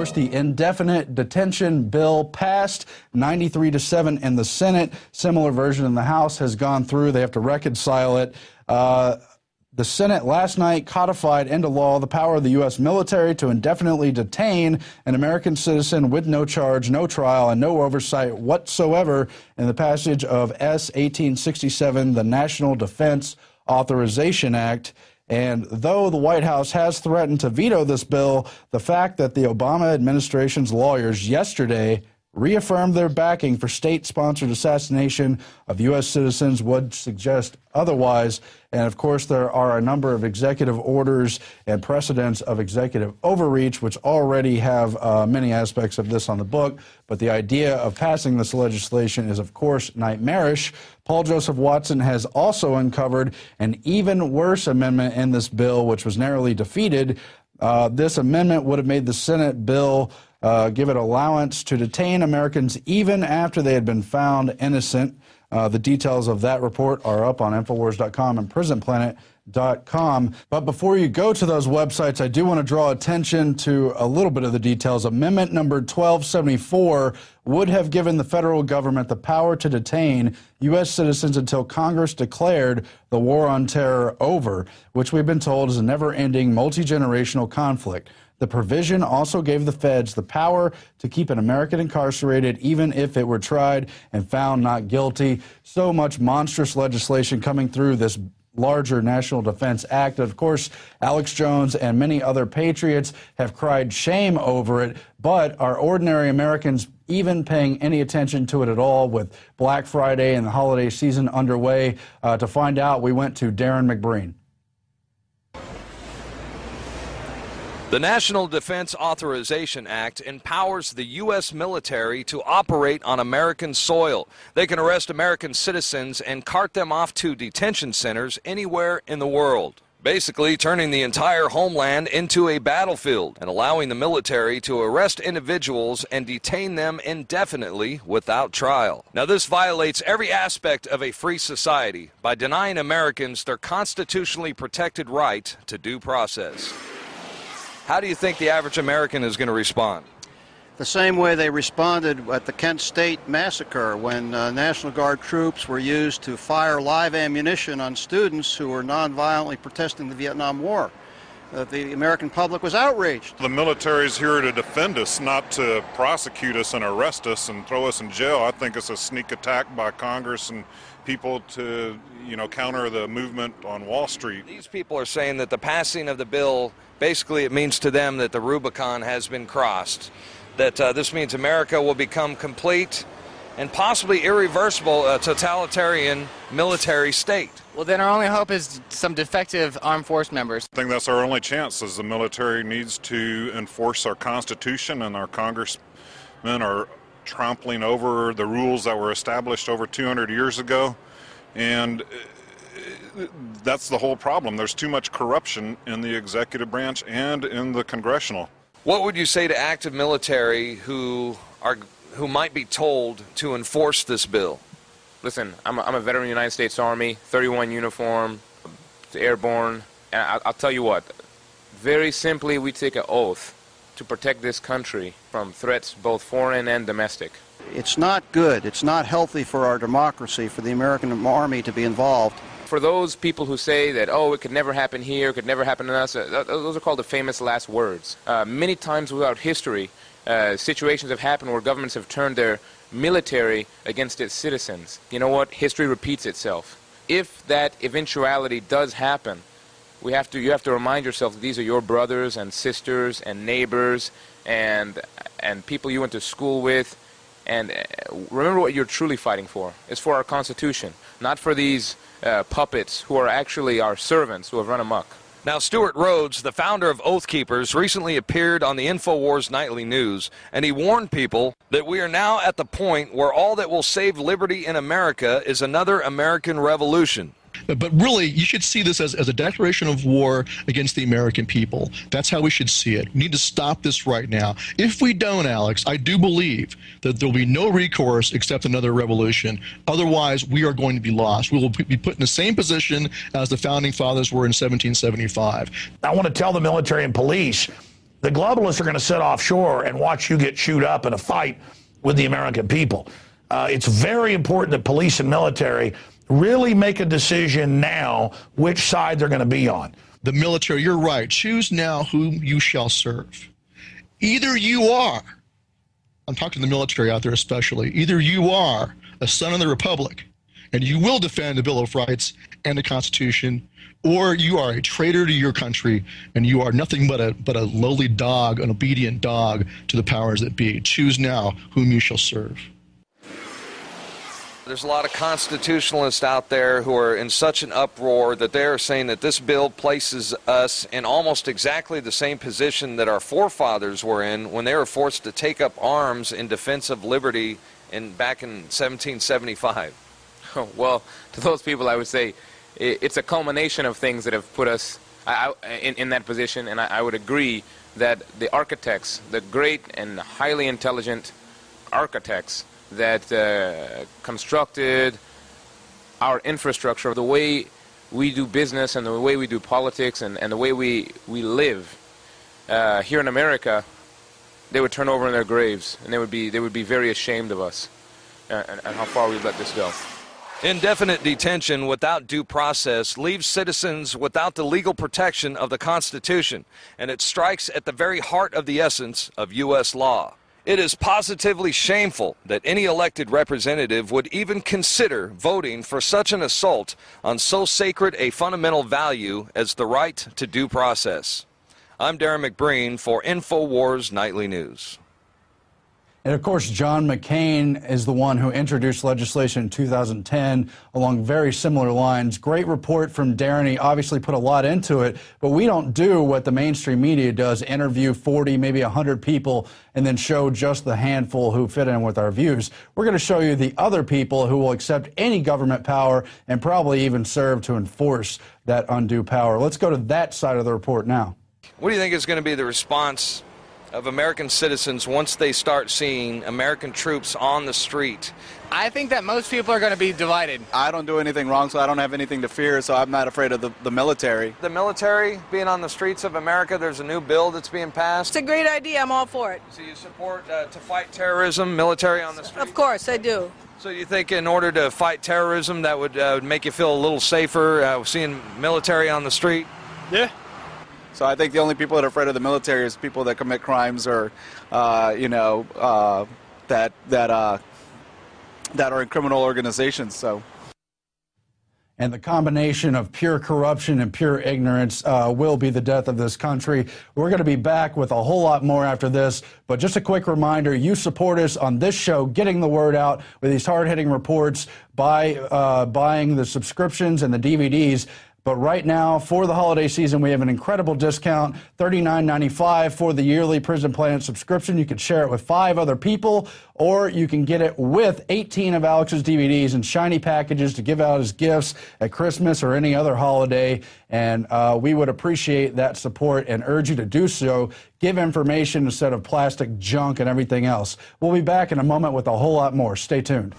course, the indefinite detention bill passed 93-7 in the Senate. Similar version in the House has gone through. They have to reconcile it. The Senate last night codified into law the power of the U.S. military to indefinitely detain an American citizen with no charge, no trial, and no oversight whatsoever in the passage of S. 1867, the National Defense Authorization Act. And though the White House has threatened to veto this bill, the fact that the Obama administration's lawyers yesterday reaffirmed their backing for state-sponsored assassination of U.S. citizens would suggest otherwise. And, of course, there are a number of executive orders and precedents of executive overreach, which already have many aspects of this on the book. But the idea of passing this legislation is, of course, nightmarish. Paul Joseph Watson has also uncovered an even worse amendment in this bill, which was narrowly defeated. This amendment would have made the Senate bill give it allowance to detain Americans even after they had been found innocent. The details of that report are up on Infowars.com and PrisonPlanet.com. But before you go to those websites, I do want to draw attention to a little bit of the details. Amendment number 1274 would have given the federal government the power to detain U.S. citizens until Congress declared the war on terror over, which we've been told is a never-ending, multi-generational conflict. The provision also gave the feds the power to keep an American incarcerated even if it were tried and found not guilty. So much monstrous legislation coming through this larger National Defense Act. Of course, Alex Jones and many other patriots have cried shame over it, but are ordinary Americans even paying any attention to it at all with Black Friday and the holiday season underway? To find out, we went to Darren McBreen. The National Defense Authorization Act empowers the U.S. military to operate on American soil. They can arrest American citizens and cart them off to detention centers anywhere in the world, basically turning the entire homeland into a battlefield and allowing the military to arrest individuals and detain them indefinitely without trial. Now, this violates every aspect of a free society by denying Americans their constitutionally protected right to due process. How do you think the average American is going to respond? The same way they responded at the Kent State massacre when National Guard troops were used to fire live ammunition on students who were nonviolently protesting the Vietnam War. The American public was outraged. The military is here to defend us, not to prosecute us and arrest us and throw us in jail. I think it's a sneak attack by Congress and people to, counter the movement on Wall Street. These people are saying that the passing of the bill, basically it means to them that the Rubicon has been crossed, that this means America will become complete and possibly irreversible totalitarian military state. Well, then our only hope is some defective armed force members. I think that's our only chance, is the military needs to enforce our Constitution, and our congressmen are trampling over the rules that were established over 200 years ago. And that's the whole problem. There's too much corruption in the executive branch and in the congressional. What would you say to active military who might be told to enforce this bill? Listen, I'm a veteran of the United States Army, 31 uniform, airborne, and I'll tell you what, very simply we take an oath to protect this country from threats both foreign and domestic. It's not good, it's not healthy for our democracy for the American Army to be involved. For those people who say that, it could never happen here, it could never happen to us, those are called the famous last words. Many times throughout history, situations have happened where governments have turned their military against its citizens. You know what? History repeats itself. If that eventuality does happen, you have to remind yourself that these are your brothers and sisters and neighbors and people you went to school with. And remember what you're truly fighting for. It's for our Constitution, not for these puppets who are actually our servants who have run amok. Now, Stuart Rhodes, the founder of Oath Keepers, recently appeared on the InfoWars Nightly News, and he warned people that we are now at the point where all that will save liberty in America is another American revolution. But really, you should see this as a declaration of war against the American people. That's how we should see it. We need to stop this right now. If we don't, Alex, I do believe that there will be no recourse except another revolution. Otherwise, we are going to be lost. We will be put in the same position as the Founding Fathers were in 1775. I want to tell the military and police The globalists are going to sit offshore and watch you get chewed up in a fight with the American people. It's very important that police and military really make a decision now which side they're going to be on. The military, you're right. Choose now whom you shall serve. Either you are, I'm talking to the military out there especially, either you are a son of the Republic and you will defend the Bill of Rights and the Constitution, or you are a traitor to your country and you are nothing but a lowly dog, an obedient dog to the powers that be. Choose now whom you shall serve. There's a lot of constitutionalists out there who are in such an uproar that they are saying that this bill places us in almost exactly the same position that our forefathers were in when they were forced to take up arms in defense of liberty back in 1775. Well, to those people I would say it's a culmination of things that have put us in that position, and I would agree that the architects, the great and highly intelligent architects that constructed our infrastructure, the way we do business and the way we do politics and the way we live here in America, they would turn over in their graves and they would be very ashamed of us and how far we've let this go. Indefinite detention without due process leaves citizens without the legal protection of the Constitution, and it strikes at the very heart of the essence of U.S. law. It is positively shameful that any elected representative would even consider voting for such an assault on so sacred a fundamental value as the right to due process. I'm Darren McBreen for InfoWars Nightly News. And of course, John McCain is the one who introduced legislation in 2010 along very similar lines. Great report from Darren. He obviously put a lot into it, but we don't do what the mainstream media does, interview 40, maybe 100 people, and then show just the handful who fit in with our views. We're going to show you the other people who will accept any government power and probably even serve to enforce that undue power. Let's go to that side of the report now. What do you think is going to be the response of American citizens once they start seeing American troops on the street? I think that most people are going to be divided. I don't do anything wrong, so I don't have anything to fear, so I'm not afraid of the military. The military being on the streets of America, there's a new bill that's being passed. It's a great idea. I'm all for it. So you support to fight terrorism, military on the street? Of course, I do. So you think in order to fight terrorism, that would make you feel a little safer seeing military on the street? Yeah. So I think the only people that are afraid of the military is people that commit crimes or, that are in criminal organizations. So. And the combination of pure corruption and pure ignorance will be the death of this country. We're going to be back with a whole lot more after this. But just a quick reminder, you support us on this show, getting the word out with these hard-hitting reports by buying the subscriptions and the DVDs. But right now, for the holiday season, we have an incredible discount, $39.95 for the yearly Prison Planet subscription. You can share it with 5 other people, or you can get it with 18 of Alex's DVDs in shiny packages to give out as gifts at Christmas or any other holiday. And we would appreciate that support and urge you to do so. Give information instead of plastic junk and everything else. We'll be back in a moment with a whole lot more. Stay tuned.